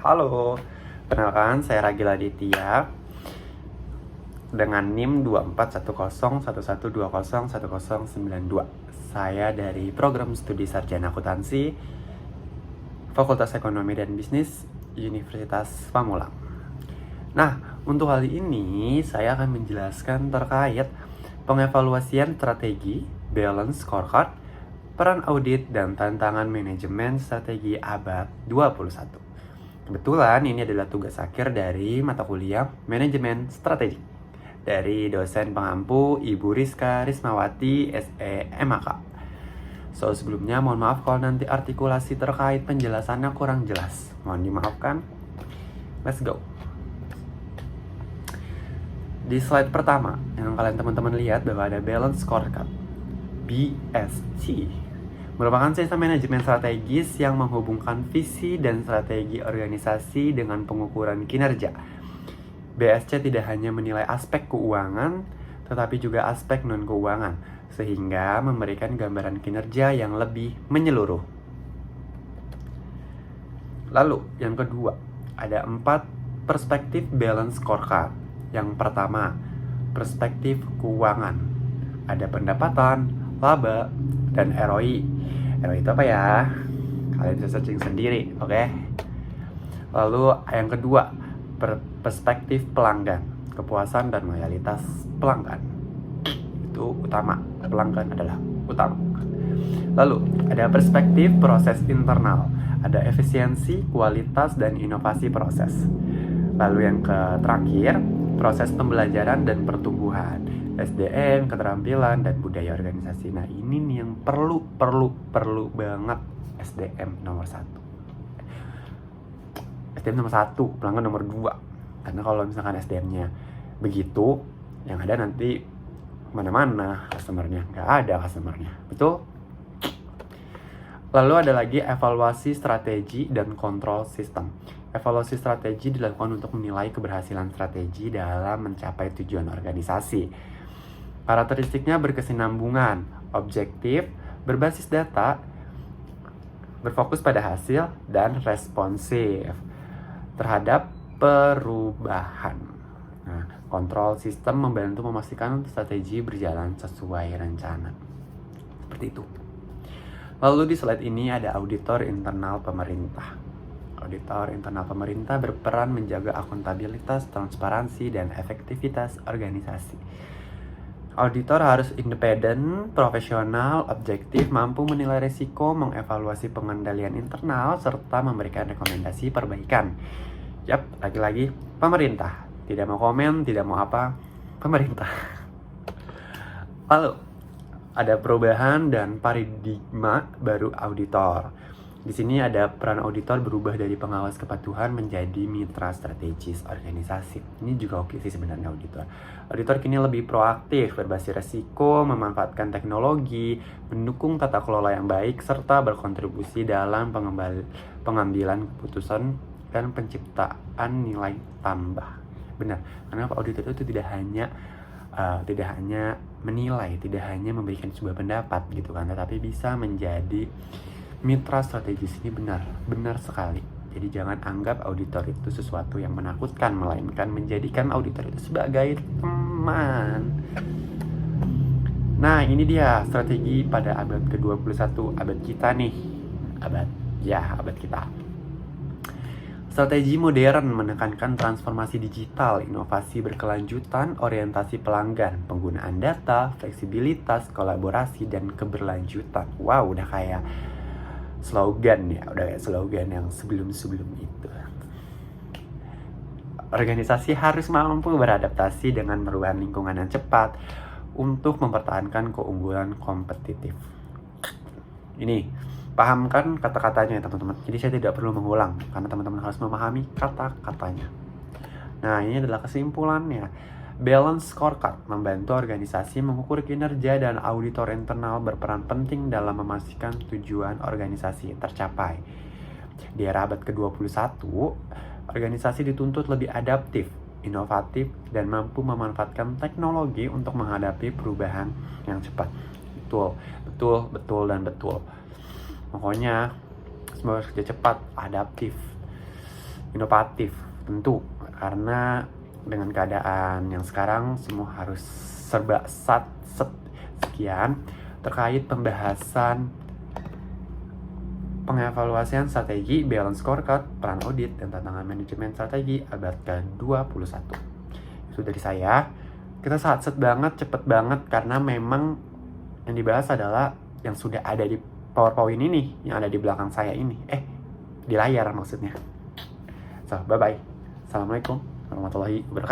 Halo, perkenalkan saya Ragil Aditya dengan NIM 241011201092. Saya dari Program Studi Sarjana Akuntansi Fakultas Ekonomi dan Bisnis Universitas Pamulang. Nah, untuk hal ini saya akan menjelaskan terkait pengevaluasian strategi, balance scorecard, peran audit, dan tantangan manajemen strategi abad 21. Kebetulan ini adalah tugas akhir dari mata kuliah Manajemen Strategi dari dosen pengampu Ibu Rizka Rismawati SE MAK. So, sebelumnya mohon maaf kalau nanti artikulasi terkait penjelasannya kurang jelas. Mohon dimaafkan. Let's go. Di slide pertama yang kalian teman-teman lihat bahwa ada balance scorecard BSC, merupakan sistem manajemen strategis yang menghubungkan visi dan strategi organisasi dengan pengukuran kinerja. BSC tidak hanya menilai aspek keuangan, tetapi juga aspek non-keuangan, sehingga memberikan gambaran kinerja yang lebih menyeluruh. Lalu, yang kedua, ada 4 perspektif balance scorecard. Yang pertama, perspektif keuangan. Ada pendapatan, laba, dan ROI. ROI itu apa ya? Kalian bisa searching sendiri, oke? Lalu yang kedua, perspektif pelanggan, kepuasan dan loyalitas pelanggan. Itu utama, pelanggan adalah utama. Lalu ada perspektif proses internal, ada efisiensi, kualitas, dan inovasi proses. Lalu yang terakhir, proses pembelajaran dan pertumbuhan, SDM, keterampilan, dan budaya organisasi. Nah, ini nih yang perlu banget. SDM nomor 1. SDM nomor 1, pelanggan nomor 2. Karena kalau misalkan SDM-nya begitu, yang ada nanti mana-mana customer-nya, nggak ada customer-nya. Betul? Lalu ada lagi evaluasi strategi dan kontrol sistem. Evaluasi strategi dilakukan untuk menilai keberhasilan strategi dalam mencapai tujuan organisasi. Karakteristiknya berkesinambungan, objektif, berbasis data, berfokus pada hasil, dan responsif terhadap perubahan. Nah, kontrol sistem membantu memastikan strategi berjalan sesuai rencana. Seperti itu. Lalu di slide ini ada auditor internal pemerintah. Auditor internal pemerintah berperan menjaga akuntabilitas, transparansi, dan efektivitas organisasi. Auditor harus independen, profesional, objektif, mampu menilai risiko, mengevaluasi pengendalian internal, serta memberikan rekomendasi perbaikan. Yap, lagi-lagi pemerintah. Tidak mau komen, tidak mau apa, pemerintah. Lalu, ada perubahan dan paradigma baru auditor. Di sini ada peran auditor berubah dari pengawas kepatuhan menjadi mitra strategis organisasi. Ini juga oke sih sebenarnya auditor. Auditor kini lebih proaktif, berbasis resiko, memanfaatkan teknologi, mendukung tata kelola yang baik, serta berkontribusi dalam pengambilan keputusan dan penciptaan nilai tambah. Benar, karena auditor itu tidak hanya menilai, tidak hanya memberikan sebuah pendapat gitu kan, tetapi bisa menjadi mitra strategis. Ini benar sekali. Jadi jangan anggap auditor itu sesuatu yang menakutkan, melainkan menjadikan auditor itu sebagai teman. Nah, ini dia strategi pada abad ke-21, abad kita nih. Abad kita. Strategi modern menekankan transformasi digital, inovasi berkelanjutan, orientasi pelanggan, penggunaan data, fleksibilitas, kolaborasi, dan keberlanjutan. Wow, udah kayak slogan ya, udah kayak slogan yang sebelum-sebelum itu. Organisasi harus mampu beradaptasi dengan perubahan lingkungan yang cepat untuk mempertahankan keunggulan kompetitif. Ini, pahamkan kata-katanya ya teman-teman. Jadi saya tidak perlu mengulang, karena teman-teman harus memahami kata-katanya. Nah, ini adalah kesimpulannya. Balance scorecard membantu organisasi mengukur kinerja, dan auditor internal berperan penting dalam memastikan tujuan organisasi tercapai. Di era abad ke-21, organisasi dituntut lebih adaptif, inovatif, dan mampu memanfaatkan teknologi untuk menghadapi perubahan yang cepat. Betul. Pokoknya semua harus kerja cepat, adaptif, inovatif, tentu karena dengan keadaan yang sekarang semua harus serba sekian terkait pembahasan pengevaluasian strategi, balance scorecard, peran audit, dan tantangan manajemen strategi abad ke-21. Itu dari saya. Kita satset banget, cepet banget, karena memang yang dibahas adalah yang sudah ada di PowerPoint ini, yang ada di belakang saya ini. Di layar maksudnya. So, bye-bye. Assalamualaikum warahmatullahi wabarakatuh.